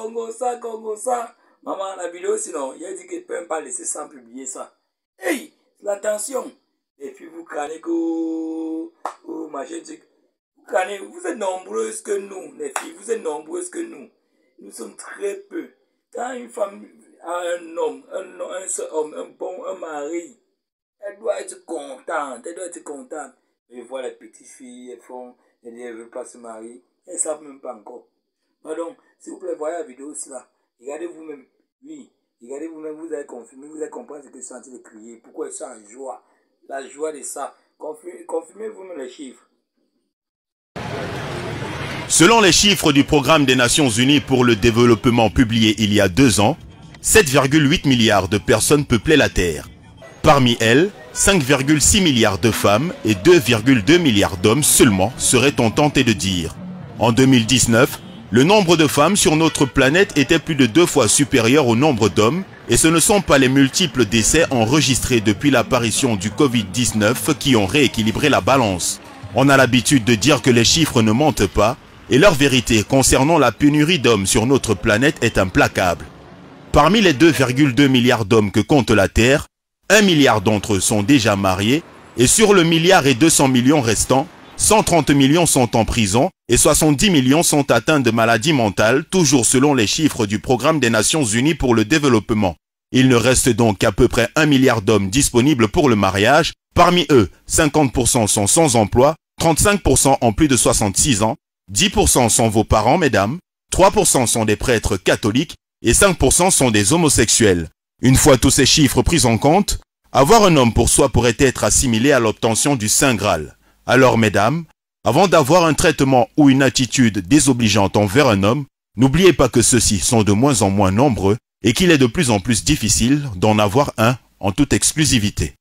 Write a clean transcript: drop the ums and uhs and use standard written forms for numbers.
Congo ça. Maman, la vidéo, sinon, il a dit qu'il ne peut même pas laisser sans publier ça. Hey, l'attention. Et puis vous canez que... Oh, machin, vous canez, vous êtes nombreuses que nous, les filles, vous êtes nombreuses que nous. Nous sommes très peu. Quand une femme a un homme, un seul homme, un mari, elle doit être contente, Et voilà les petites filles, elles ne veulent pas se marier, elles ne savent même pas encore. Donc, s'il vous plaît, voyez la vidéo aussi là. Regardez vous-même. Oui, regardez vous-même, vous allez confirmer, vous allez comprendre ce que je suis en train de crier. Pourquoi ils sont en joie. La joie de ça. Confirmez vous-même les chiffres. Selon les chiffres du Programme des Nations Unies pour le développement publié il y a 2 ans, 7,8 milliards de personnes peuplaient la Terre. Parmi elles, 5,6 milliards de femmes et 2,2 milliards d'hommes seulement seraient-on tenté de dire. En 2019, le nombre de femmes sur notre planète était plus de 2 fois supérieur au nombre d'hommes et ce ne sont pas les multiples décès enregistrés depuis l'apparition du Covid-19 qui ont rééquilibré la balance. On a l'habitude de dire que les chiffres ne mentent pas et leur vérité concernant la pénurie d'hommes sur notre planète est implacable. Parmi les 2,2 milliards d'hommes que compte la Terre, 1 milliard d'entre eux sont déjà mariés et sur le 1,2 milliard restant, 130 millions sont en prison et 70 millions sont atteints de maladies mentales, toujours selon les chiffres du Programme des Nations Unies pour le développement. Il ne reste donc qu'à peu près 1 milliard d'hommes disponibles pour le mariage. Parmi eux, 50% sont sans emploi, 35% ont plus de 66 ans, 10% sont vos parents, mesdames, 3% sont des prêtres catholiques et 5% sont des homosexuels. Une fois tous ces chiffres pris en compte, avoir un homme pour soi pourrait être assimilé à l'obtention du Saint Graal. Alors, mesdames, avant d'avoir un traitement ou une attitude désobligeante envers un homme, n'oubliez pas que ceux-ci sont de moins en moins nombreux et qu'il est de plus en plus difficile d'en avoir un en toute exclusivité.